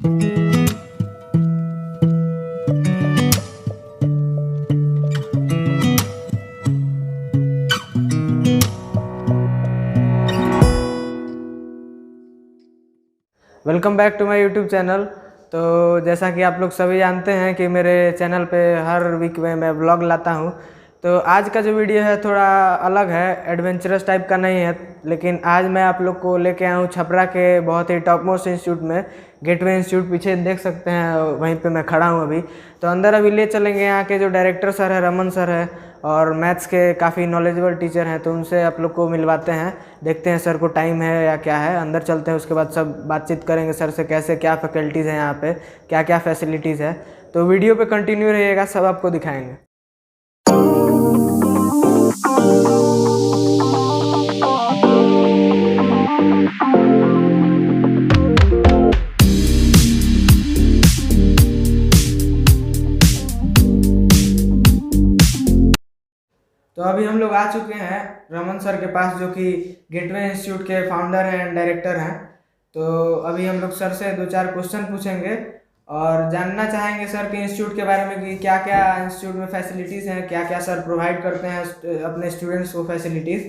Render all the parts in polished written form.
Welcome back to my YouTube channel. तो जैसा कि आप लोग सभी जानते हैं कि मेरे चैनल पे हर वीक में मैं व्लॉग लाता हूं। तो आज का जो वीडियो है थोड़ा अलग है, एडवेंचरस टाइप का नहीं है, लेकिन आज मैं आप लोग को लेके आया हूँ छपरा के बहुत ही टॉप मोस्ट इंस्टीट्यूट में, गेटवे इंस्टीट्यूट। पीछे देख सकते हैं, वहीं पे मैं खड़ा हूँ अभी। तो अंदर अभी ले चलेंगे। यहाँ के जो डायरेक्टर सर है, रमन सर है, और मैथ्स के काफ़ी नॉलेजेबल टीचर हैं, तो उनसे आप लोग को मिलवाते हैं। देखते हैं सर को टाइम है या क्या है। अंदर चलते हैं, उसके बाद सब बातचीत करेंगे सर से, कैसे क्या फैकल्टीज़ हैं यहाँ पे, क्या क्या फैसिलिटीज़ है। तो वीडियो पे कंटिन्यू रहिएगा, सब आपको दिखाएंगे। तो अभी हम लोग आ चुके हैं रमन सर के पास, जो कि गेटवे इंस्टीट्यूट के फाउंडर हैं एंड डायरेक्टर हैं। तो अभी हम लोग सर से 2-4 क्वेश्चन पूछेंगे और जानना चाहेंगे सर के इंस्टीट्यूट के बारे में कि क्या क्या इंस्टीट्यूट में फैसिलिटीज़ हैं, क्या क्या सर प्रोवाइड करते हैं अपने स्टूडेंट्स को फैसिलिटीज़।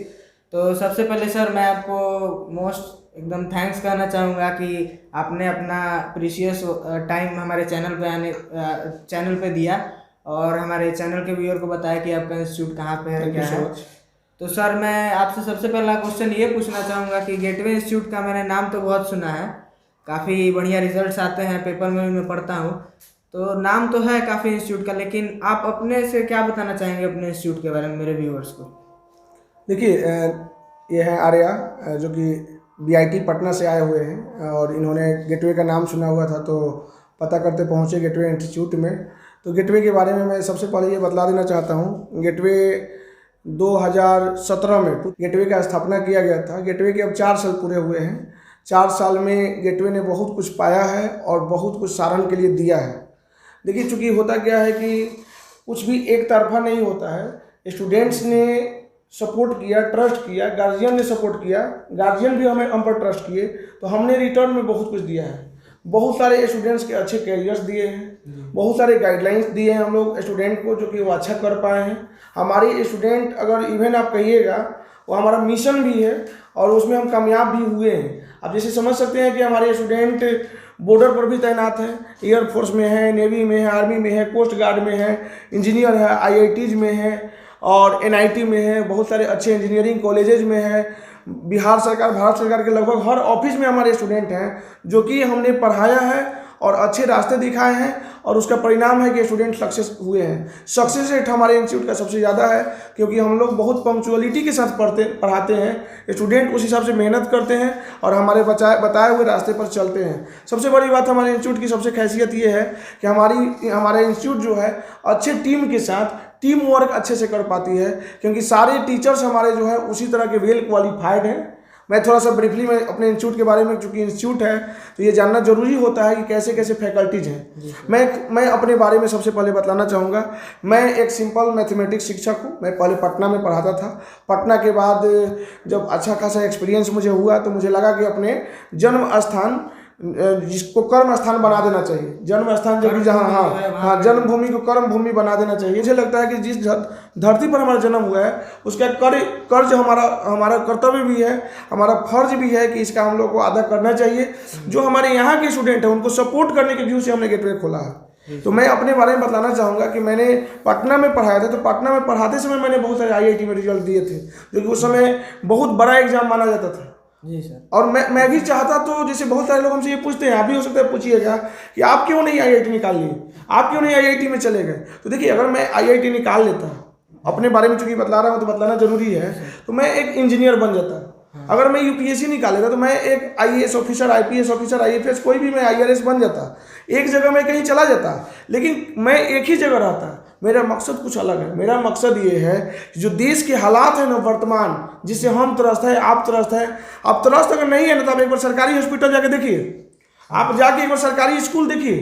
तो सबसे पहले सर मैं आपको मोस्ट एकदम थैंक्स कहना चाहूँगा कि आपने अपना प्रीशियस टाइम हमारे चैनल पे दिया और हमारे चैनल के व्यूअर को बताया कि आपका इंस्टीट्यूट कहाँ पे है, क्या है। तो सर मैं आपसे सबसे पहला क्वेश्चन ये पूछना चाहूँगा कि गेटवे इंस्टीट्यूट का मैंने नाम तो बहुत सुना है, काफ़ी बढ़िया रिजल्ट्स आते हैं, पेपर में भी मैं पढ़ता हूँ। तो नाम तो है काफ़ी इंस्टीट्यूट का, लेकिन आप अपने से क्या बताना चाहेंगे अपने इंस्टीट्यूट के बारे में मेरे व्यूअर्स को? देखिए, ये है आर्या, जो कि बीआईटी पटना से आए हुए हैं और इन्होंने गेटवे का नाम सुना हुआ था, तो पता करते पहुँचे गेटवे इंस्टीट्यूट में। तो गेटवे के बारे में मैं सबसे पहले ये बतला देना चाहता हूँ। गेटवे 2017 में गेटवे का स्थापना किया गया था। गेटवे के अब 4 साल पूरे हुए हैं। 4 साल में गेटवे ने बहुत कुछ पाया है और बहुत कुछ सारण के लिए दिया है। देखिए, चूँकि होता क्या है कि कुछ भी एक तरफा नहीं होता है। स्टूडेंट्स ने सपोर्ट किया, ट्रस्ट किया, गार्जियन ने सपोर्ट किया, गार्जियन भी हम पर ट्रस्ट किए, तो हमने रिटर्न में बहुत कुछ दिया है। बहुत सारे स्टूडेंट्स के अच्छे कैरियर्स दिए हैं, बहुत सारे गाइडलाइंस दिए हैं हम लोग स्टूडेंट को, जो कि वो अच्छा कर पाए हैं। हमारे स्टूडेंट, अगर इवन आप कहिएगा, वो हमारा मिशन भी है और उसमें हम कामयाब भी हुए हैं। आप जैसे समझ सकते हैं कि हमारे स्टूडेंट बॉर्डर पर भी तैनात हैं, एयरफोर्स में है, नेवी में है, आर्मी में है, कोस्ट गार्ड में है, इंजीनियर है, आईआईटीज में है और एनआईटी में है, बहुत सारे अच्छे इंजीनियरिंग कॉलेजेस में है। बिहार सरकार, भारत सरकार के लगभग हर ऑफिस में हमारे स्टूडेंट हैं, जो कि हमने पढ़ाया है और अच्छे रास्ते दिखाए हैं, और उसका परिणाम है कि स्टूडेंट सक्सेस हुए हैं। सक्सेस रेट हमारे इंस्टीट्यूट का सबसे ज़्यादा है, क्योंकि हम लोग बहुत पंक्चुअलिटी के साथ पढ़ाते हैं। स्टूडेंट उस हिसाब से मेहनत करते हैं और हमारे बताए हुए रास्ते पर चलते हैं। सबसे बड़ी बात हमारे इंस्टीट्यूट की सबसे खासियत ये है कि हमारा इंस्टीट्यूट जो है अच्छे टीम के साथ टीम वर्क अच्छे से कर पाती है, क्योंकि सारे टीचर्स हमारे जो है उसी तरह के वेल क्वालिफाइड हैं। मैं थोड़ा सा ब्रीफली मैं अपने इंस्टीट्यूट के बारे में, चूँकि इंस्टीट्यूट है तो ये जानना जरूरी होता है कि कैसे कैसे फैकल्टीज हैं। मैं अपने बारे में सबसे पहले बतलाना चाहूँगा। मैं एक सिंपल मैथमेटिक्स शिक्षक हूँ। मैं पहले पटना में पढ़ाता था। पटना के बाद जब अच्छा खासा एक्सपीरियंस मुझे हुआ, तो मुझे लगा कि अपने जन्म स्थान, जिसको कर्म स्थान बना देना चाहिए, जन्म स्थान जो भी जहाँ जन्मभूमि को कर्म भूमि बना देना चाहिए। मुझे लगता है कि जिस धरती पर हमारा जन्म हुआ है, उसका कर्ज हमारा कर्तव्य भी है, हमारा फर्ज भी है कि इसका हम लोग को अदा करना चाहिए। जो हमारे यहाँ के स्टूडेंट हैं, उनको सपोर्ट करने के व्यू से हमने गेटवे खोला है। तो मैं अपने बारे में बताना चाहूँगा कि मैंने पटना में पढ़ाया था। तो पटना में पढ़ाते समय मैंने बहुत सारे आईआईटी में रिजल्ट दिए थे, जो कि उस समय बहुत बड़ा एग्जाम माना जाता था। जी सर। और मैं भी चाहता, तो जैसे बहुत सारे लोग हमसे ये पूछते हैं, आप भी हो सकता है पूछिएगा कि आप क्यों नहीं आईआईटी निकाल लिए, आप क्यों नहीं आईआईटी में चले गए। तो देखिए, अगर मैं आईआईटी निकाल लेता, अपने बारे में चूंकि बतला रहा हूँ तो बतलाना जरूरी है, तो मैं एक इंजीनियर बन जाता। अगर मैं यूपीएससी निकाल लेता तो मैं एक IAS officer, IPS officer, IFS, कोई भी, मैं आईआरएस बन जाता। एक जगह मैं कहीं चला जाता, लेकिन मैं एक ही जगह रहता। मेरा मकसद कुछ अलग है। मेरा मकसद ये है कि जो देश के हालात है ना वर्तमान, जिससे हम त्रस्त है, आप त्रस्त है। आप त्रस्त अगर नहीं है ना, तो आप एक बार सरकारी हॉस्पिटल जाके देखिए, आप जाके एक बार सरकारी स्कूल देखिए।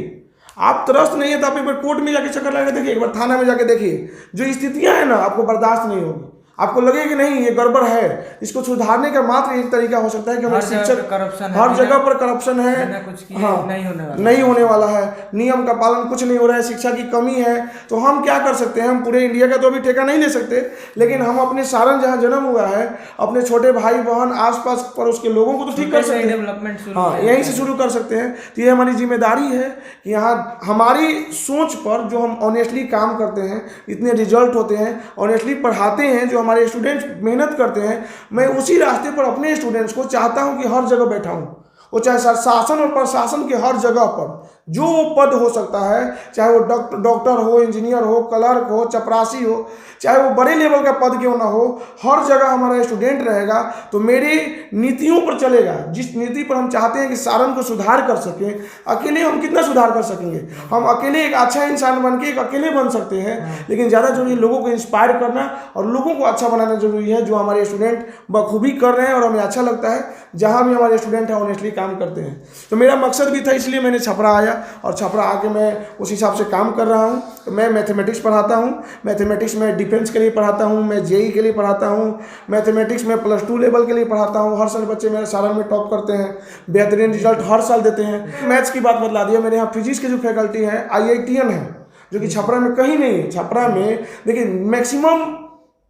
आप त्रस्त नहीं है तो आप एक बार कोर्ट में जाके चक्कर लगा के देखिए, एक बार थाना में जाके देखिए। जो स्थितियां हैं ना, आपको बर्दाश्त नहीं होगी। आपको लगे कि नहीं ये गड़बड़ है, इसको सुधारने का मात्र एक तरीका हो सकता है कि हम हर जगह शिक्षक, पे करप्शन है, हर जगह पर करप्शन है, बिना कुछ किए हाँ नहीं होने वाला नहीं होने वाला है, नियम का पालन कुछ नहीं हो रहा है, शिक्षा की कमी है। तो हम क्या कर सकते हैं, हम पूरे इंडिया का तो अभी ठेका नहीं ले सकते, लेकिन हम अपने सारण जहाँ जन्म हुआ है, अपने छोटे भाई बहन आसपास पड़ोस के लोगों को तो ठीक कर छोटे से सकते हैं। डेवलपमेंट शुरू हाँ किया यहीं से शुरू कर सकते हैं। तो ये हमारी जिम्मेदारी है कि यहाँ हमारी सोच पर जो हम ऑनेस्टली काम करते हैं, इतने रिजल्ट होते हैं, ऑनेस्टली पढ़ाते हैं, जो हमारे स्टूडेंट्स मेहनत करते हैं, मैं उसी रास्ते पर अपने स्टूडेंट्स को चाहता हूँ कि हर जगह बैठाऊँ। वो चाहे शासन और प्रशासन के हर जगह पर जो पद हो सकता है, चाहे वो डॉक्टर हो, इंजीनियर हो, क्लर्क हो, चपरासी हो, चाहे वो बड़े लेवल का पद क्यों ना हो, हर जगह हमारा स्टूडेंट रहेगा तो मेरी नीतियों पर चलेगा, जिस नीति पर हम चाहते हैं कि सारण को सुधार कर सकें। अकेले हम कितना सुधार कर सकेंगे, हम अकेले एक अच्छा इंसान बन के एक अकेले बन सकते हैं, लेकिन ज़्यादा जरूरी लोगों को इंस्पायर करना और लोगों को अच्छा बनाना जरूरी है, जो हमारे स्टूडेंट बखूबी कर रहे हैं। और हमें अच्छा लगता है जहाँ भी हमारे स्टूडेंट हैं ऑनेस्टली काम करते हैं। तो मेरा मकसद भी था, इसलिए मैंने छपरा आया और छपरा आके मैं उस हिसाब से काम कर रहा हूँ। तो मैं मैथमेटिक्स पढ़ाता हूँ, मैथमेटिक्स में डिफेंस के लिए पढ़ाता हूँ, मैं जेई के लिए पढ़ाता हूँ, मैथमेटिक्स में +2 लेवल के लिए पढ़ाता हूँ। हर साल बच्चे मेरे सारण में टॉप करते हैं, बेहतरीन रिजल्ट हर साल देते हैं। मैथ्स की बात बतला दिया, मेरे यहाँ फिजिक्स की जो फैकल्टी है IITian है, जो कि छपरा में कहीं नहीं है। छपरा में देखिए मैक्सिमम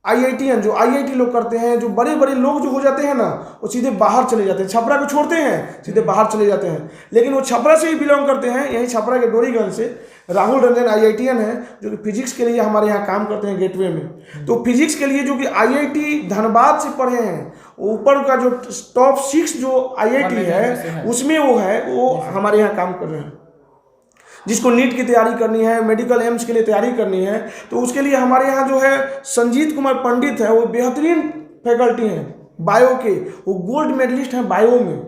IITian जो IIT लोग करते हैं, जो बड़े बड़े लोग जो हो जाते हैं ना, वो सीधे बाहर चले जाते हैं, छपरा को छोड़ते हैं, सीधे बाहर चले जाते हैं। लेकिन वो छपरा से ही बिलोंग करते हैं, यहीं छपरा के डोरीगंज से राहुल रंजन IITian है, जो कि फिजिक्स के लिए हमारे यहाँ काम करते हैं गेटवे में। तो फिजिक्स के लिए जो कि IIT धनबाद से पढ़े हैं, ऊपर का जो टॉप 6 जो IIT है उसमें वो है, वो हमारे यहाँ काम कर रहे हैं। जिसको नीट की तैयारी करनी है, मेडिकल एम्स के लिए तैयारी करनी है, तो उसके लिए हमारे यहाँ जो है संजीत कुमार पंडित है, वो बेहतरीन फैकल्टी हैं बायो के, वो गोल्ड मेडलिस्ट हैं बायो में।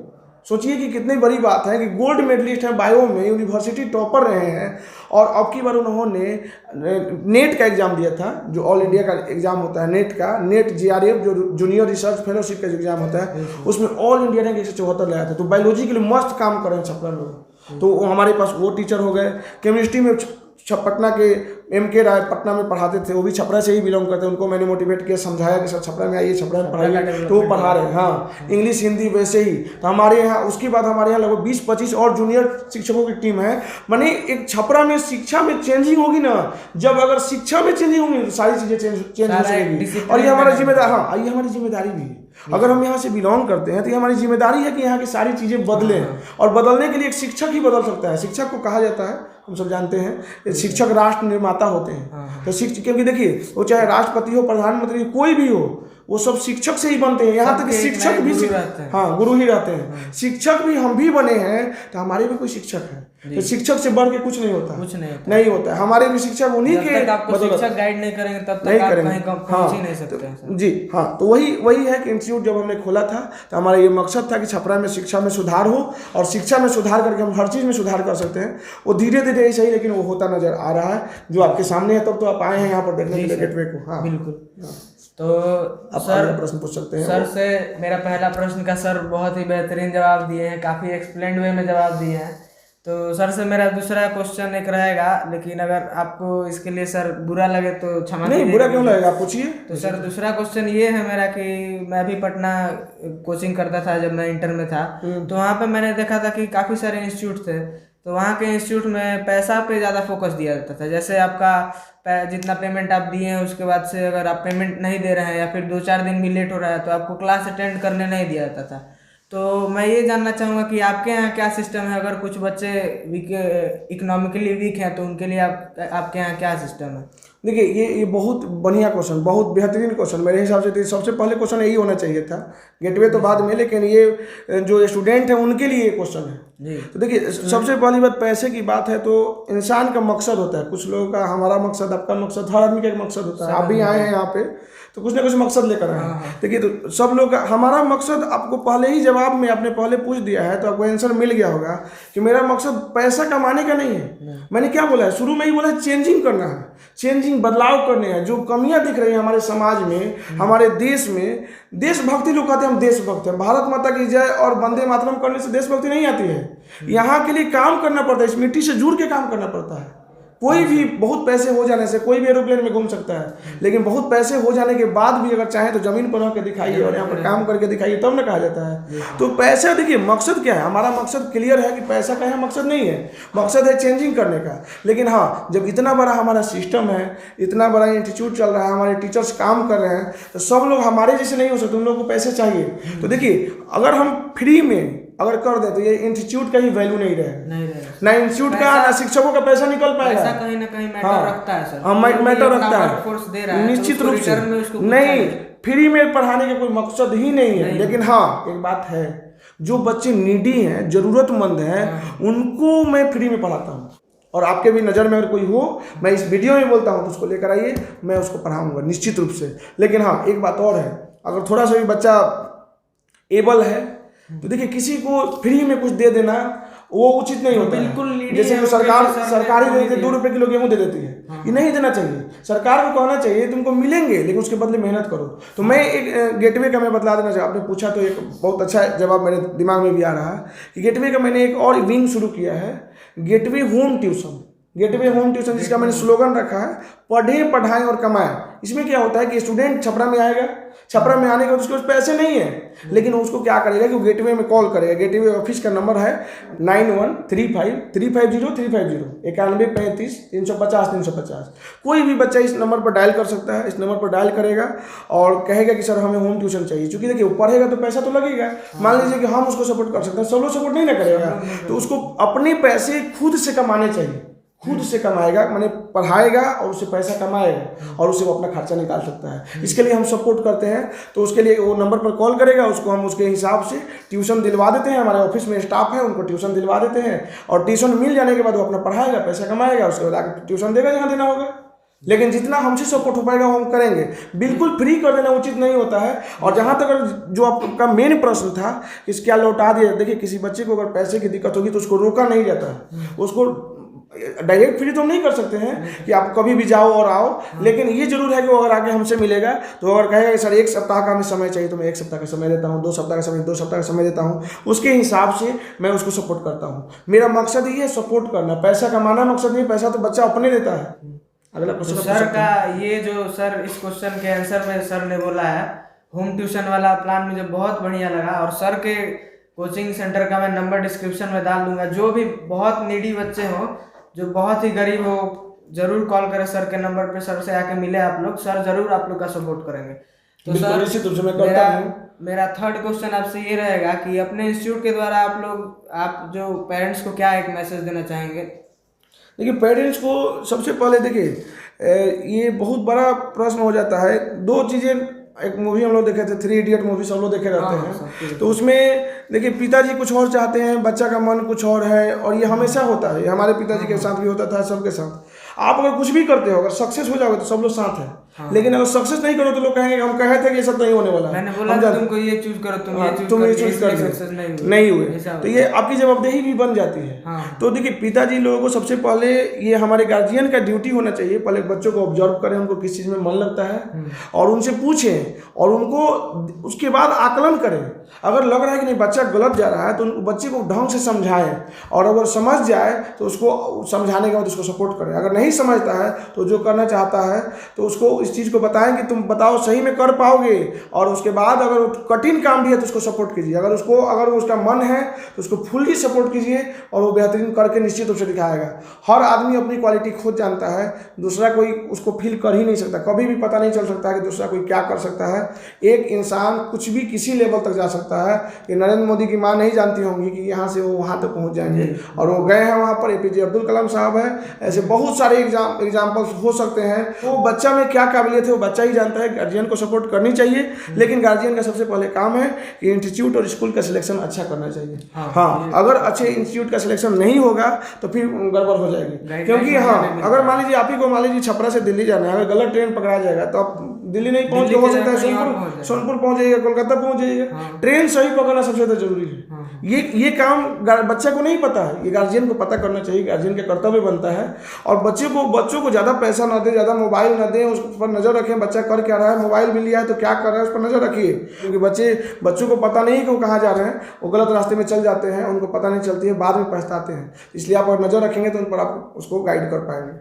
सोचिए कि कितनी बड़ी बात है कि गोल्ड मेडलिस्ट हैं बायो में, यूनिवर्सिटी टॉपर रहे हैं। और अब की बार उन्होंने नेट का एग्ज़ाम दिया था, जो ऑल इंडिया का एग्ज़ाम होता है नेट का, नेट JRF जो जूनियर रिसर्च फेलोशिप का जो एग्ज़ाम होता है, उसमें ऑल इंडिया रैंक 174 लाया था। तो बायोलॉजी के लिए मस्त काम कर रहे हैं छपरा लोग। तो हमारे पास वो टीचर हो गए। केमिस्ट्री में पटना के MK राय पटना में पढ़ाते थे, वो भी छपरा से ही बिलोंग करते हैं। उनको मैंने मोटिवेट किया, समझाया कि सर छपरा में आइए, छपरा में पढ़ाइए, तो वो पढ़ा रहे हैं। हाँ, इंग्लिश हिंदी वैसे ही। तो हमारे यहाँ उसके बाद हमारे यहाँ लगभग 20-25 और जूनियर शिक्षकों की टीम है। माने एक छपरा में शिक्षा में चेंजिंग होगी ना, जब अगर शिक्षा में चेंजिंग होगी तो सारी चीज़ें चेंज हो सकेगी। और ये हमारी जिम्मेदारी, हाँ ये हमारी जिम्मेदारी भी है। अगर हम यहाँ से बिलोंग करते हैं तो ये हमारी जिम्मेदारी है कि यहाँ की सारी चीज़ें बदलें। और बदलने के लिए एक शिक्षक ही बदल सकता है। शिक्षक को कहा जाता है, हम सब जानते हैं, शिक्षक राष्ट्र निर्माता होते हैं। तो शिक्षक, क्योंकि देखिए वो चाहे राष्ट्रपति हो, प्रधानमंत्री, कोई भी हो, वो सब शिक्षक से ही बनते हैं। यहाँ तक कि शिक्षक भी हाँ गुरु ही रहते हैं। शिक्षक भी हम भी बने हैं, तो हमारे भी कोई शिक्षक है। तो शिक्षक से बढ़ के कुछ नहीं होता, नहीं होता है। हमारे भी शिक्षक उन्हीं के, आपको शिक्षक गाइड नहीं करेंगे तब तक आप कहीं पहुंच ही नहीं सकते। जी हाँ, तो वही है कि इंस्टीट्यूट जब हमने खोला था तो हमारा ये मकसद था कि छपरा में शिक्षा में सुधार हो, और शिक्षा में सुधार करके हम हर चीज़ में सुधार कर सकते हैं। वो धीरे धीरे सही, लेकिन वो होता नजर आ रहा है, जो आपके सामने है। तब तो आप आए हैं यहाँ पर देखने के लिए गेटवे को। हाँ बिल्कुल। तो आप सर प्रश्न पूछ सकते हैं। सर से मेरा पहला प्रश्न का सर बहुत ही बेहतरीन जवाब दिए हैं, काफ़ी एक्सप्लेन्ड वे में जवाब दिए हैं। तो सर से मेरा दूसरा क्वेश्चन एक रहेगा, लेकिन अगर आपको इसके लिए सर बुरा लगे तो क्षमा नहीं, बुरा क्यों लगेगा, आप पूछिए। तो सर दूसरा क्वेश्चन ये है मेरा कि मैं भी पटना कोचिंग करता था जब मैं इंटर में था। तो वहाँ पे मैंने देखा था कि काफ़ी सारे इंस्टीट्यूट थे, तो वहाँ के इंस्टीट्यूट में पैसा पे ज़्यादा फोकस दिया जाता था। जैसे आपका जितना पेमेंट आप दिए हैं उसके बाद से अगर आप पेमेंट नहीं दे रहे हैं या फिर 2-4 दिन भी लेट हो रहा है तो आपको क्लास अटेंड करने नहीं दिया जाता था। तो मैं ये जानना चाहूँगा कि आपके यहाँ क्या सिस्टम है, अगर कुछ बच्चे इकोनॉमिकली वीक हैं तो उनके लिए आपके यहाँ क्या सिस्टम है? देखिए ये बहुत बढ़िया क्वेश्चन, बहुत बेहतरीन क्वेश्चन। मेरे हिसाब से तो सबसे पहले क्वेश्चन यही होना चाहिए था, गेटवे तो बाद में, लेकिन ये जो स्टूडेंट है उनके लिए ये क्वेश्चन है। तो देखिए सबसे पहली बात पैसे की बात है तो इंसान का मकसद होता है। कुछ लोगों का, हमारा मकसद, आपका मकसद, हर आदमी का एक मकसद होता है। आप भी आए हैं यहाँ पे तो कुछ ना कुछ मकसद लेकर आए हैं। देखिए तो सब लोग का हमारा मकसद आपको पहले ही जवाब में आपने पहले पूछ दिया है, तो आपको आंसर मिल गया होगा कि मेरा मकसद पैसा कमाने का नहीं है। मैंने क्या बोला है शुरू में ही, बोला चेंजिंग करना है, चेंजिंग बदलाव करने हैं। जो कमियां दिख रही हैं हमारे समाज में, हमारे देश में, देशभक्ति लोग कहते हैं हम देशभक्त हैं, भारत माता की जय और वंदे मातरम करने से देशभक्ति नहीं आती है। यहाँ के लिए काम करना पड़ता है, इस मिट्टी से जुड़ के काम करना पड़ता है। कोई भी बहुत पैसे हो जाने से कोई भी एरोप्लेन में घूम सकता है, लेकिन बहुत पैसे हो जाने के बाद भी अगर चाहे तो जमीन पर रह के दिखाइए और यहाँ पर काम करके दिखाइए, तब ना कहा जाता है। तो पैसा देखिए मकसद क्या है, हमारा मकसद क्लियर है कि पैसा का यहाँ मकसद नहीं है, मकसद है चेंजिंग करने का। लेकिन हाँ, जब इतना बड़ा हमारा सिस्टम है, इतना बड़ा इंस्टीट्यूट चल रहा है, हमारे टीचर्स काम कर रहे हैं, तो सब लोग हमारे जैसे नहीं हो सकते, उन लोगों को पैसे चाहिए। तो देखिए अगर हम फ्री में अगर कर दे तो ये इंस्टीट्यूट का ही वैल्यू नहीं रहेगा, ना इंस्टीट्यूट का ना शिक्षकों का पैसा निकल पाएगा। पैसा कहीं ना कहीं मैटर रखता है सर। हाँ, मैटर रखता है, फोर्स दे रहा है निश्चित तो रूप से नहीं, फ्री में पढ़ाने का कोई मकसद ही नहीं है। लेकिन हाँ एक बात है, जो बच्चे नीडी हैं, जरूरतमंद हैं, उनको मैं फ्री में पढ़ाता हूँ। और आपके भी नज़र में अगर कोई हो, मैं इस वीडियो में बोलता हूँ तो उसको लेकर आइए, मैं उसको पढ़ाऊँगा निश्चित रूप से। लेकिन हाँ एक बात और है, अगर थोड़ा सा भी बच्चा एबल है तो देखिए किसी को फ्री में कुछ दे देना वो उचित नहीं होता बिल्कुल है। जैसे कि सरकारी दे देती है, 2 रुपये किलो गेहूँ दे देती है, ये नहीं देना चाहिए। सरकार को कहना चाहिए तुमको मिलेंगे लेकिन उसके बदले मेहनत करो। तो मैं एक गेटवे का मैं बतला देना चाहिए, आपने पूछा तो एक बहुत अच्छा जवाब मेरे दिमाग में भी आ रहा है कि गेटवे का मैंने एक और विंग शुरू किया है, gateway home tuition. Gateway home tuition जिसका मैंने स्लोगन रखा है, पढ़े पढ़ाएं और कमाएं। इसमें क्या होता है कि स्टूडेंट छपरा में आएगा, छपरा में आने के बाद उसके पास पैसे नहीं है, लेकिन उसको क्या करेगा कि वो गेटवे में कॉल करेगा। गेटवे ऑफिस का नंबर है 9135350350 9135350350। कोई भी बच्चा इस नंबर पर डायल कर सकता है, इस नंबर पर डायल करेगा और कहेगा कि सर हमें होम ट्यूशन चाहिए। क्योंकि देखिए वो पढ़ेगा तो पैसा तो लगेगा। मान लीजिए कि हम उसको सपोर्ट कर सकते हैं, सब लोग सपोर्ट नहीं ना करेगा, तो उसको अपने पैसे खुद से कमाने चाहिए, खुद से कमाएगा, माने पढ़ाएगा और उससे पैसा कमाएगा और उससे वो अपना खर्चा निकाल सकता है। इसके लिए हम सपोर्ट करते हैं। तो उसके लिए वो नंबर पर कॉल करेगा, उसको हम उसके हिसाब से ट्यूशन दिलवा देते हैं। हमारे ऑफिस में स्टाफ है, उनको ट्यूशन दिलवा देते हैं और ट्यूशन मिल जाने के बाद वो अपना पढ़ाएगा, पैसा कमाएगा, उसके बाद आकर ट्यूशन देगा जहाँ देना होगा। लेकिन जितना हमसे सपोर्ट हो पाएगा वो हम करेंगे। बिल्कुल फ्री कर देना उचित नहीं होता है। और जहाँ तक जो आपका मेन प्रश्न था कि क्या लौटा दिया, देखिए किसी बच्चे को अगर पैसे की दिक्कत होगी तो उसको रोका नहीं जाता है, उसको डायरेक्ट फ्री तो हम नहीं कर सकते हैं कि आप कभी भी जाओ और आओ। लेकिन ये जरूर है कि वो अगर आगे हमसे मिलेगा तो अगर कहेगा कि सर 1 सप्ताह का हमें समय चाहिए तो मैं 1 सप्ताह का समय देता हूँ, 2 सप्ताह का समय 2 सप्ताह का समय देता हूँ, उसके हिसाब से मैं उसको सपोर्ट करता हूँ। मेरा मकसद ही है सपोर्ट करना, पैसा कमाना मकसद नहीं। पैसा तो बच्चा अपने देता है। अगला क्वेश्चन सर का ये जो सर इस क्वेश्चन के आंसर में सर ने बोला है होम ट्यूशन वाला प्लान मुझे बहुत बढ़िया लगा। और सर के कोचिंग सेंटर का मैं नंबर डिस्क्रिप्शन में डाल दूंगा। जो भी बहुत नीडी बच्चे हो, जो बहुत ही गरीब हो, जरूर कॉल करें सर के नंबर पे, सर से आके मिले आप लोग, सर जरूर आप लोग का सपोर्ट करेंगे। तो सर मेरा थर्ड क्वेश्चन आपसे ये रहेगा कि अपने इंस्टीट्यूट के द्वारा आप जो पेरेंट्स को क्या एक मैसेज देना चाहेंगे? देखिए पेरेंट्स को सबसे पहले देखिए ये बहुत बड़ा प्रश्न हो जाता है। 2 चीज़ें, एक मूवी हम लोग देखे थे 3 इडियट मूवी, सब लोग देखे रहते हैं। तो उसमें देखिए पिताजी कुछ और चाहते हैं, बच्चा का मन कुछ और है, और ये हमेशा होता है। हमारे पिताजी के साथ भी होता था, सबके साथ। आप अगर कुछ भी करते हो, अगर सक्सेस हो जाओगे तो सब लोग साथ हैं। लेकिन अगर सक्सेस नहीं करो तो लोग कहेंगे हम कहे थे कि ये सब नहीं होने वाला। मैंने बोला था तुमको ये चूज करो, तुम ये चूज कर सक्सेस नहीं हुए, तो ये आपकी जवाबदेही भी बन जाती है। तो देखिए पिताजी लोगों को सबसे पहले, ये हमारे गार्जियन का ड्यूटी होना चाहिए, पहले बच्चों को ऑब्जर्व करें, उनको किस चीज़ में मन लगता है और उनसे पूछें और उनको उसके बाद आकलन करें। अगर लग रहा है कि नहीं बच्चा गलत जा रहा है तो बच्चे को ढंग से समझाएं, और अगर समझ जाए तो उसको समझाने के बाद उसको सपोर्ट करें। अगर नहीं समझता है तो जो करना चाहता है तो उसको इस चीज़ को बताएं कि तुम बताओ सही में कर पाओगे, और उसके बाद अगर कठिन काम भी है तो उसको सपोर्ट कीजिए। अगर उसका मन है तो उसको फुल्ली सपोर्ट कीजिए और वो बेहतरीन करके निश्चित रूप से दिखाएगा। हर आदमी अपनी क्वालिटी खुद जानता है, दूसरा कोई उसको फील कर ही नहीं सकता। कभी भी पता नहीं चल सकता है कि दूसरा कोई क्या कर सकता है। एक इंसान कुछ भी किसी लेवल तक जा सकता है। कि नरेंद्र मोदी की माँ नहीं जानती होंगी कि यहाँ से वो वहाँ तक पहुँच जाएंगे, और वो गए हैं वहाँ पर। APJ अब्दुल कलाम साहब है, ऐसे बहुत सारे एग्जाम्पल्स हो सकते हैं। तो बच्चा में क्या काबिलियत है वो बच्चा ही जानता है। गार्जियन को सपोर्ट करनी चाहिए, लेकिन गार्जियन का सबसे पहले काम है कि इंस्टीट्यूट और स्कूल का सिलेक्शन अच्छा करना चाहिए। हाँ, अगर अच्छे इंस्टीट्यूट का सिलेक्शन नहीं होगा तो फिर गड़बड़ हो जाएगी। क्योंकि हाँ, अगर मान लीजिए आप ही को मान लीजिए छपरा से दिल्ली जाना है, अगर गलत ट्रेन पकड़ा जाएगा तो आप दिल्ली नहीं पहुंच दिल्ली हो की सकता है जगह कहीं और सोनपुर पहुंच जाए। सोनपुर पहुंच जाइएगा, कोलकाता पहुंच जाइएगा। हाँ। ट्रेन सही पकड़ना सबसे ज़्यादा जरूरी है। हाँ। ये काम बच्चे को नहीं पता है, ये गार्जियन को पता करना चाहिए, गार्जियन का कर्तव्य बनता है। और बच्चों को ज़्यादा पैसा ना दे, ज़्यादा मोबाइल ना दें, उस पर नज़र रखें बच्चा कर क्या रहा है, मोबाइल भी लिया है तो क्या कर रहा है उस पर नज़र रखिए। क्योंकि बच्चों को पता नहीं कि वो कहाँ जा रहे हैं, वो गलत रास्ते में चल जाते हैं, उनको पता नहीं चलती है, बाद में पछताते हैं। इसलिए आप अगर नज़र रखेंगे तो उन पर आप उसको गाइड कर पाएंगे।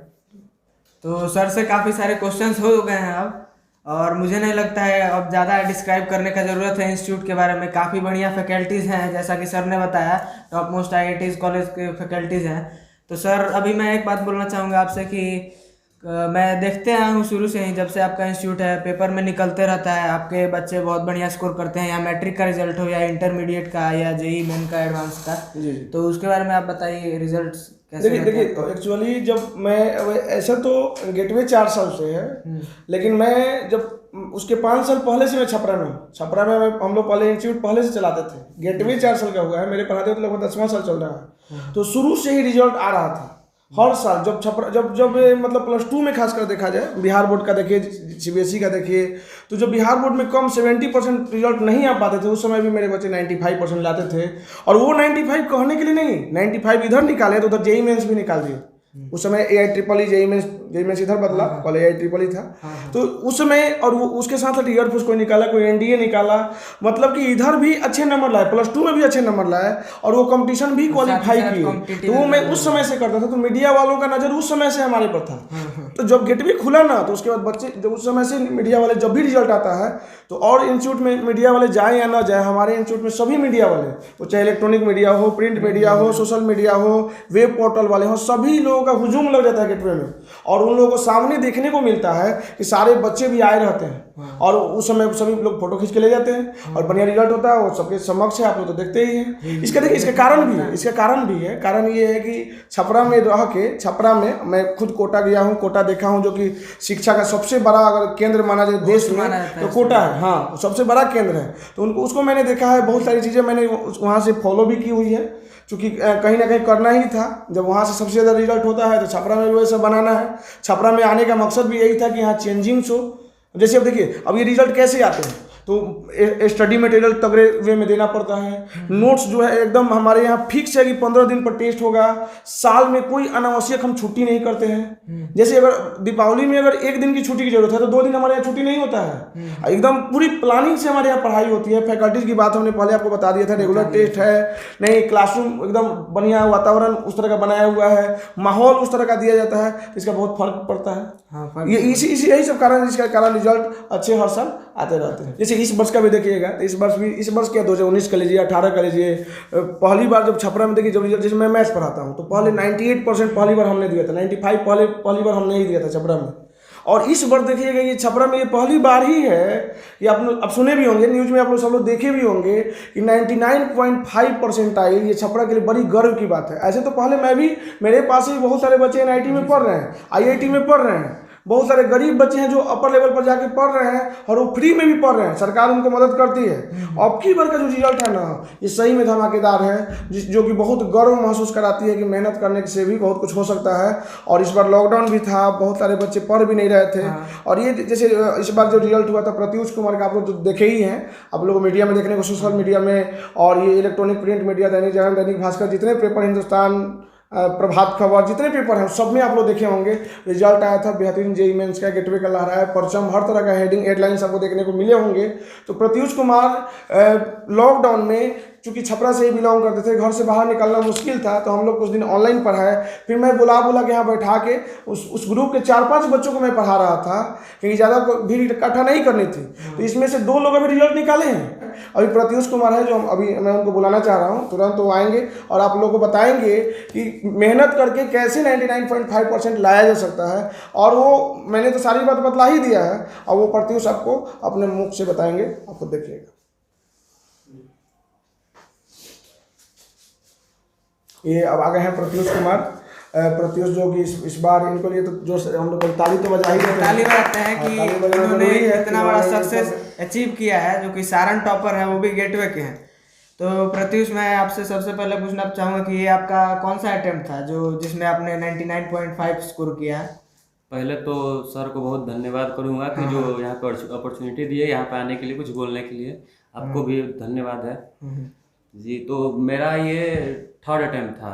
तो सर से काफ़ी सारे क्वेश्चंस हो गए हैं अब, और मुझे नहीं लगता है अब ज़्यादा डिस्क्राइब करने का ज़रूरत है। इंस्टीट्यूट के बारे में काफ़ी बढ़िया फैकल्टीज़ हैं, जैसा कि सर ने बताया, टॉप मोस्ट IITs कॉलेज के फैकल्टीज़ हैं। तो सर अभी मैं एक बात बोलना चाहूँगा आपसे कि मैं देखते आया हूँ शुरू से ही, जब से आपका इंस्टीट्यूट है, पेपर में निकलते रहता है, आपके बच्चे बहुत बढ़िया स्कोर करते हैं, या मैट्रिक का रिजल्ट हो, या इंटरमीडिएट का, या JEE मेन का, एडवांस का। जी। तो उसके बारे में आप बताइए, रिजल्ट्स कैसे रहते देखिए हैं? एक्चुअली जब मैं ऐसा तो गेटवे 4 साल से है, लेकिन मैं जब उसके 5 साल पहले से मैं छपरा में हूँ। छपरा में हम लोग पहले इंस्टीट्यूट पहले से चलाते थे। गेटवे 4 साल का हुआ है, मेरे पढ़ाते तो लगभग 10वां साल चल रहा है। तो शुरू से ही रिजल्ट आ रहा था हर साल। जब छपरा जब मतलब +2 में खासकर देखा जाए, बिहार बोर्ड का देखिए, CBSE का देखिए, तो जब बिहार बोर्ड में कम 70% रिजल्ट नहीं आ पाते थे, उस समय भी मेरे बच्चे 95% लाते थे। और वो 95 कहने के लिए नहीं, 95 इधर निकाले तो उधर JEE मेंस भी निकाल दिए। उस समय AIEEE JEE मेंस इधर बदला, पहले AIEEE था। तो उस समय, और उसके साथ साथ ईयर कोई निकाला, कोई NDA निकाला, मतलब कि इधर भी अच्छे नंबर लाए, +2 में भी अच्छे नंबर लाए, और वो कंपटीशन भी क्वालिफाई किए। तो वो मैं उस समय से करता था, तो मीडिया वालों का नज़र उस समय से हमारे पर था। तो जब गेटवे खुला ना, तो उसके बाद बच्चे, जब उस समय से मीडिया वाले जब भी रिजल्ट आता है, तो और इंस्टीट्यूट में मीडिया वाले जाए या ना जाए, हमारे इंस्टीट्यूट में सभी मीडिया वाले, वो चाहे इलेक्ट्रॉनिक मीडिया हो, प्रिंट मीडिया हो, सोशल मीडिया हो, वेब पोर्टल वाले हो, सभी लोगों का हुजूम लग जाता है गेटवे में। और उन लोगों को सामने देखने को मिलता है कि सारे बच्चे भी आए रहते हैं, और उस समय सभी लोग फोटो खींच के ले जाते हैं, और बढ़िया रिजल्ट होता है, वो सबके समक्ष है, आप लोग तो देखते ही हैं। इसका देखिए, इसका कारण भी है। कारण ये है कि छपरा में रह के, छपरा में मैं खुद कोटा गया हूँ, कोटा देखा हूँ, जो कि शिक्षा का सबसे बड़ा अगर केंद्र माना जाए देश में तो कोटा है। हाँ, सबसे बड़ा केंद्र है। तो उसको मैंने देखा है, बहुत सारी चीज़ें मैंने वहाँ से फॉलो भी की हुई है, क्योंकि कहीं ना कहीं करना ही था। जब वहाँ से सबसे ज़्यादा रिजल्ट होता है तो छपरा में भी वैसा बनाना है। छपरा में आने का मकसद भी यही था कि यहाँ चेंजिंग्स हो। जैसे अब देखिए, अब ये रिजल्ट कैसे आते हैं, तो स्टडी मटेरियल तगड़े वे में देना पड़ता है। नोट्स जो है एकदम हमारे यहाँ फिक्स है कि 15 दिन पर टेस्ट होगा। साल में कोई अनावश्यक हम छुट्टी नहीं करते हैं। जैसे अगर दीपावली में अगर 1 दिन की छुट्टी की जरूरत है, तो 2 दिन हमारे यहाँ छुट्टी नहीं होता है। एकदम पूरी प्लानिंग से हमारे यहाँ पढ़ाई होती है। फैकल्टीज की बात हमने पहले आपको बता दिया था, रेगुलर टेस्ट है, नहीं क्लासरूम एकदम बढ़िया, वातावरण उस तरह का बनाया हुआ है, माहौल उस तरह का दिया जाता है, तो इसका बहुत फर्क पड़ता है। ये यही सब कारण, जिसका कारण रिजल्ट अच्छे हर साल आते रहते हैं। जैसे इस वर्ष का भी देखिएगा, तो इस वर्ष क्या 2019 का लीजिए, 18 का लीजिए, पहली बार जब छपरा में देखिए, जब रिजल्ट, जैसे मैं मैथ्स पढ़ाता हूँ, तो पहले 98% पहली बार हमने दिया था, 95 पहली बार हमने ही दिया था छपरा में। और इस बार देखिएगा, ये छपरा में ये पहली बार ही है कि आप सुने भी होंगे, न्यूज़ में आप लोग सब लोग देखे भी होंगे कि 99.5% आई। ये छपरा के लिए बड़ी गर्व की बात है। ऐसे तो पहले मैं भी, मेरे पास ही बहुत सारे बच्चे NIT में पढ़ रहे हैं, IIT में पढ़ रहे हैं, बहुत सारे गरीब बच्चे हैं जो अपर लेवल पर जाके पढ़ रहे हैं, और वो फ्री में भी पढ़ रहे हैं, सरकार उनको मदद करती है। अब की बार का जो रिजल्ट है ना, ये सही में धमाकेदार है, जो कि बहुत गर्व महसूस कराती है कि मेहनत करने से भी बहुत कुछ हो सकता है। और इस बार लॉकडाउन भी था, बहुत सारे बच्चे पढ़ भी नहीं रहे थे। और ये जैसे इस बार जो रिजल्ट हुआ था प्रत्युष कुमार का, आप लोग तो देखे ही हैं, आप लोग मीडिया में देखने को, सोशल मीडिया में, और ये electronic print media, Dainik Jagran, Dainik Bhaskar, जितने पेपर, हिंदुस्तान, प्रभात खबर, जितने पेपर हैं सब में आप लोग देखे होंगे, रिजल्ट आया था बेहतरीन। JEE मेंस का, गेटवे का लहराया परचम, हर तरह का हेडिंग, हेडलाइंस आपको देखने को मिले होंगे। तो प्रत्युष कुमार लॉकडाउन में, चूँकि छपरा से ही बिलोंग करते थे, घर से बाहर निकलना मुश्किल था, तो हम लोग कुछ दिन ऑनलाइन पढ़ाए। फिर मैं बुला के यहाँ बैठा के उस ग्रुप के 4-5 बच्चों को मैं पढ़ा रहा था, क्योंकि ज़्यादा भीड़ इकट्ठा नहीं करनी थी। तो इसमें से 2 लोग अभी रिजल्ट निकाले हैं। अभी प्रत्युष कुमार है, जो अभी मैं उनको बुलाना चाह रहा हूँ, तुरंत वो आएंगे और आप लोगों को बताएंगे कि मेहनत करके कैसे 99.5% लाया जा सकता है। और वो मैंने तो सारी बात बतला ही दिया है, और वो प्रत्युष आपको अपने मुख से बताएंगे, आपको देखिएगा। ये अब आ गए हैं प्रत्युष कुमार। प्रत्युष जो कि इस बार इनको लिए तो जो हम लोग ताली तो बजा ही देते हैं, ताली बजाते हैं कि उन्होंने इतना बड़ा सक्सेस अचीव किया है, जो कि सारण टॉपर है, वो भी गेटवे के हैं। तो प्रत्युष, मैं आपसे सबसे पहले पूछना चाहूँगा कि ये आपका कौन सा अटेम्प्ट था जिसमें आपने 99.5 स्कोर किया पहले तो सर को बहुत धन्यवाद करूंगा कि जो यहाँ पर अपॉर्चुनिटी दी है यहाँ पे आने के लिए, कुछ बोलने के लिए। आपको भी धन्यवाद है जी। तो मेरा ये थर्ड अटेम्प्ट था।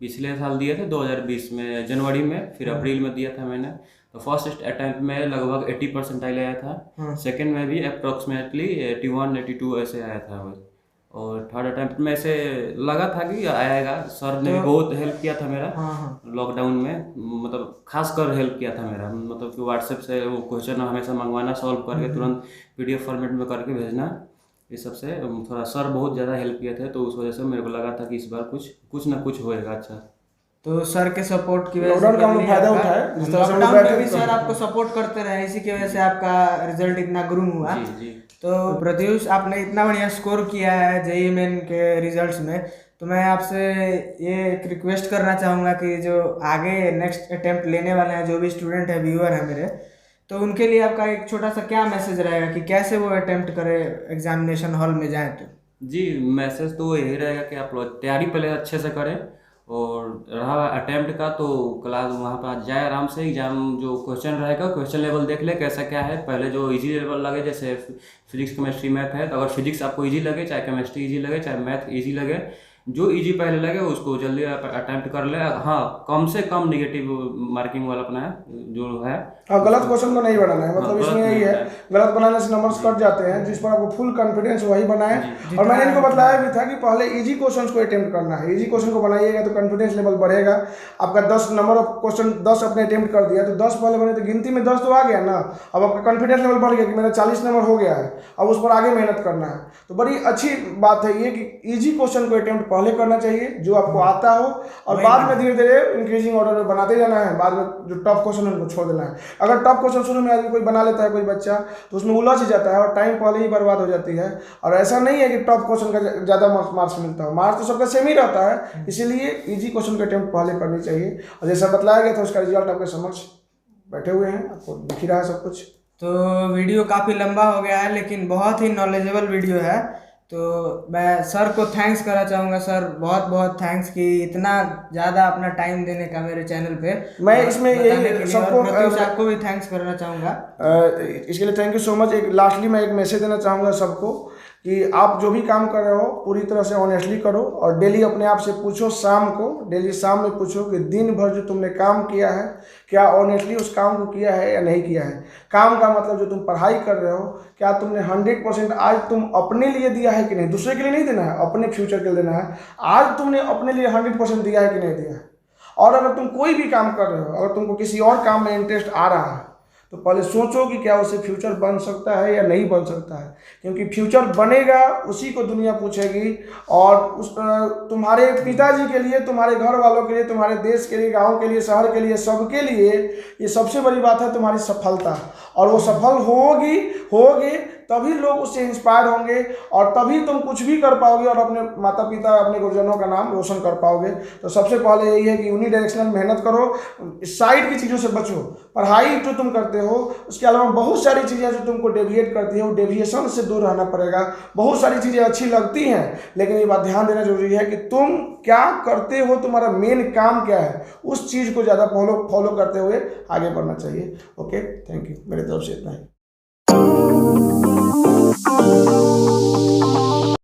पिछले साल दिए थे 2020 में जनवरी में, फिर अप्रैल में दिया था मैंने। तो फर्स्ट अटेम्प्ट में लगभग 80% आया था। सेकंड में भी अप्रोक्सीमेटली 81-82 ऐसे आया था भाई। और थर्ड अटेम्प्ट में से लगा था कि आएगा। सर ने बहुत हेल्प किया था मेरा लॉकडाउन में, मतलब खास कर हेल्प किया था मेरा। मतलब कि व्हाट्सएप से वो क्वेश्चन हमेशा मंगवाना, सॉल्व करके तुरंत PDF फॉर्मेट में करके भेजना, ये सबसे थोड़ा सर बहुत ज़्यादा हेल्प किए थे। तो उस वजह से मेरे को लगा था कि इस बार कुछ ना कुछ होएगा अच्छा। तो सर के सपोर्ट की वजह से लॉकडाउन का हम लोग फायदा उठाए, जिस तरह से हम लोग लॉकडाउन में बैठे भी सर आपको सपोर्ट करते रहे, इसी की वजह से आपका रिजल्ट इतना ग्रूम हुआ। जी जी। तो प्रत्युष, आपने इतना बढ़िया स्कोर किया है JEE मेन के रिजल्ट्स में, तो मैं आपसे ये एक रिक्वेस्ट करना चाहूँगा कि जो आगे नेक्स्ट अटेम्प्ट लेने वाले हैं, जो भी स्टूडेंट है, व्यूअर है मेरे, तो उनके लिए आपका एक छोटा सा क्या मैसेज रहेगा कि कैसे वो अटेम्प्ट करे एग्जामिनेशन हॉल में जाएँ? तो जी, मैसेज तो यही रहेगा कि आप लोग तैयारी पहले अच्छे से करें, और रहा अटेम्प्ट का तो क्लास वहाँ पर जाए आराम से। एग्जाम जो क्वेश्चन रहेगा, क्वेश्चन लेवल देख ले कैसा क्या है। पहले जो इजी लेवल लगे, जैसे फिजिक्स केमिस्ट्री मैथ है, तो अगर फिजिक्स आपको इजी लगे, चाहे केमिस्ट्री इजी लगे, चाहे मैथ इजी लगे, जो इजी पहले लगे उसको जल्दी अटेम्प्ट कर ले। हाँ, कम से कम निगेटिव मार्किंग वाला अपना जो है। हाँ, गलत क्वेश्चन को नहीं बनाना है, मतलब गलत इसमें यही नहीं है, बनाना है। गलत बनाने से नंबर्स कट जाते हैं। जिस पर आपको फुल कॉन्फिडेंस वही बनाए। और मैंने इनको बताया भी था कि पहले इजी क्वेश्चंस को अटेम्प्ट करना है। इजी क्वेश्चन को बनाइएगा तो कॉन्फिडेंस लेवल बढ़ेगा आपका। 10 नंबर ऑफ क्वेश्चन 10 अपने अटेम्प्ट कर दिया तो 10 पहले बने तो गिनती में 10 तो आ गया ना। अब आपका कॉन्फिडेंस लेवल बढ़ गया कि मेरा 40 नंबर हो गया है, अब उस पर आगे मेहनत करना है। तो बड़ी अच्छी बात है ये कि इजी क्वेश्चन को अटेम्प्ट पहले करना चाहिए, जो आपको आता हो, और बाद में धीरे धीरे इंक्रीजिंग ऑर्डर में बनाते जाना है। बाद में जो टफ क्वेश्चन है उनको छोड़ देना है। अगर टफ क्वेश्चन शुरू में आदमी कोई बना लेता है, कोई बच्चा, तो उसमें उलझ जाता है और टाइम पहले ही बर्बाद हो जाती है। और ऐसा नहीं है कि टफ क्वेश्चन का ज़्यादा मार्क्स मिलता है, मार्क्स तो सबका सेम ही रहता है। इसीलिए इजी क्वेश्चन का अटेम्प्ट पहले करनी चाहिए। और जैसा बतलाया गया था उसका रिजल्ट आपके समक्ष बैठे हुए हैं, आपको दिख ही रहा है सब कुछ। तो वीडियो काफ़ी लंबा हो गया है, लेकिन बहुत ही नॉलेजेबल वीडियो है। तो मैं सर को थैंक्स करना चाहूँगा। सर, बहुत बहुत थैंक्स कि इतना ज़्यादा अपना टाइम देने का मेरे चैनल पे मैं इसमें यही सबको आपको भी थैंक्स करना चाहूँगा। इसके लिए थैंक यू सो मच। एक लास्टली मैं एक मैसेज देना चाहूँगा सबको कि आप जो भी काम कर रहे हो पूरी तरह से ऑनेस्टली करो। और डेली अपने आप से पूछो, डेली शाम में पूछो कि दिन भर जो तुमने काम किया है, क्या ऑनेस्टली उस काम को किया है या नहीं किया है। काम का मतलब जो तुम पढ़ाई कर रहे हो, क्या तुमने 100% आज तुम अपने लिए दिया है कि नहीं। दूसरे के लिए नहीं देना है, अपने फ्यूचर के लिए देना है। आज तुमने अपने लिए 100% दिया है कि नहीं दिया है। और अगर तुम कोई भी काम कर रहे हो, अगर तुमको किसी और काम में इंटरेस्ट आ रहा है, तो पहले सोचो कि क्या उससे फ्यूचर बन सकता है या नहीं बन सकता है। क्योंकि फ्यूचर बनेगा उसी को दुनिया पूछेगी। और उस तुम्हारे पिताजी के लिए, तुम्हारे घर वालों के लिए, तुम्हारे देश के लिए, गांव के लिए, शहर के लिए, सबके लिए ये सबसे बड़ी बात है तुम्हारी सफलता। और वो सफल होगे तभी लोग उससे इंस्पायर होंगे, और तभी तुम कुछ भी कर पाओगे और अपने माता पिता, अपने गुरुजनों का नाम रोशन कर पाओगे। तो सबसे पहले यही है कि यूनिडायरेक्शनल मेहनत करो, साइड की चीज़ों से बचो। पढ़ाई जो तुम करते हो, उसके अलावा बहुत सारी चीज़ें जो तुमको डेविएट करती है, वो डेविएशन से दूर रहना पड़ेगा। बहुत सारी चीज़ें अच्छी लगती हैं, लेकिन ये बात ध्यान देना जरूरी है कि तुम क्या करते हो, तुम्हारा मेन काम क्या है, उस चीज़ को ज़्यादा फॉलो करते हुए आगे बढ़ना चाहिए। Okay, thank you. मेरे तरफ से इतना ही।